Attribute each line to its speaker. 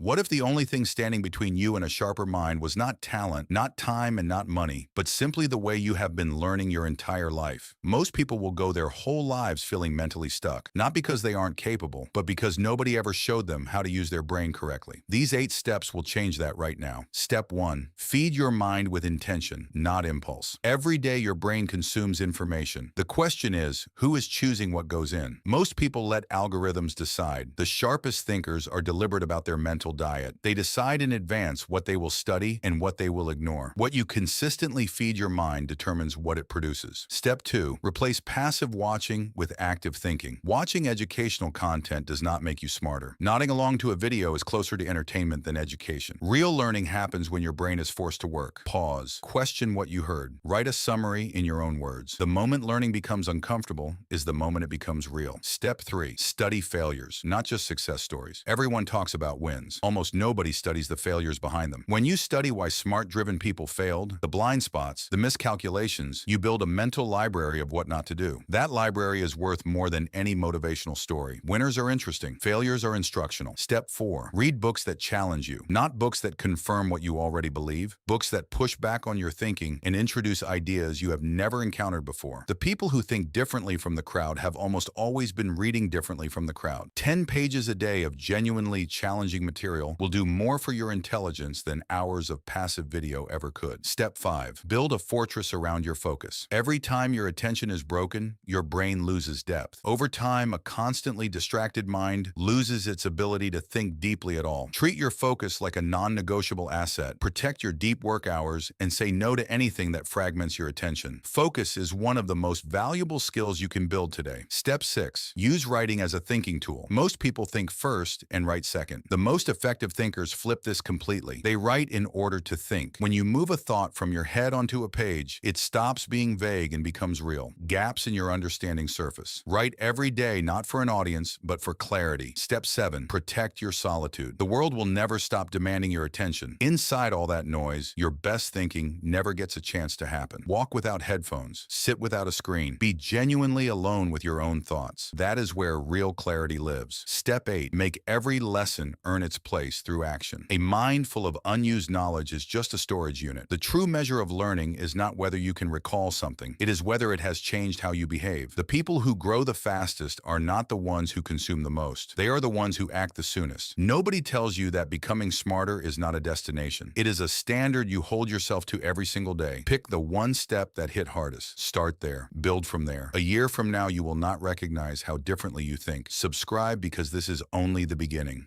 Speaker 1: What if the only thing standing between you and a sharper mind was not talent, not time, and not money, but simply the way you have been learning your entire life? Most people will go their whole lives feeling mentally stuck, not because they aren't capable, but because nobody ever showed them how to use their brain correctly. These 8 steps will change that right now. Step 1. Feed your mind with intention, not impulse. Every day your brain consumes information. The question is, who is choosing what goes in? Most people let algorithms decide. The sharpest thinkers are deliberate about their mental diet. They decide in advance what they will study and what they will ignore. What you consistently feed your mind determines what it produces. Step 2. Replace passive watching with active thinking. Watching educational content does not make you smarter. Nodding along to a video is closer to entertainment than education. Real learning happens when your brain is forced to work. Pause. Question what you heard. Write a summary in your own words. The moment learning becomes uncomfortable is the moment it becomes real. Step 3. Study failures, not just success stories. Everyone talks about wins. Almost nobody studies the failures behind them. When you study why smart-driven people failed, the blind spots, the miscalculations, you build a mental library of what not to do. That library is worth more than any motivational story. Winners are interesting. Failures are instructional. Step 4. Read books that challenge you, not books that confirm what you already believe, books that push back on your thinking and introduce ideas you have never encountered before. The people who think differently from the crowd have almost always been reading differently from the crowd. 10 pages a day of genuinely challenging material will do more for your intelligence than hours of passive video ever could. Step 5. Build a fortress around your focus. Every time your attention is broken, your brain loses depth. Over time, a constantly distracted mind loses its ability to think deeply at all. Treat your focus like a non-negotiable asset. Protect your deep work hours and say no to anything that fragments your attention. Focus is one of the most valuable skills you can build today. Step 6. Use writing as a thinking tool. Most people think first and write second. The most effective thinkers flip this completely. They write in order to think. When you move a thought from your head onto a page, it stops being vague and becomes real. Gaps in your understanding surface. Write every day, not for an audience, but for clarity. Step 7. Protect your solitude. The world will never stop demanding your attention. Inside all that noise, your best thinking never gets a chance to happen. Walk without headphones. Sit without a screen. Be genuinely alone with your own thoughts. That is where real clarity lives. Step 8. Make every lesson earn its place through action. A mind full of unused knowledge is just a storage unit. The true measure of learning is not whether you can recall something. It is whether it has changed how you behave. The people who grow the fastest are not the ones who consume the most. They are the ones who act the soonest. Nobody tells you that becoming smarter is not a destination. It is a standard you hold yourself to every single day. Pick the one step that hit hardest. Start there. Build from there. A year from now, you will not recognize how differently you think. Subscribe because this is only the beginning.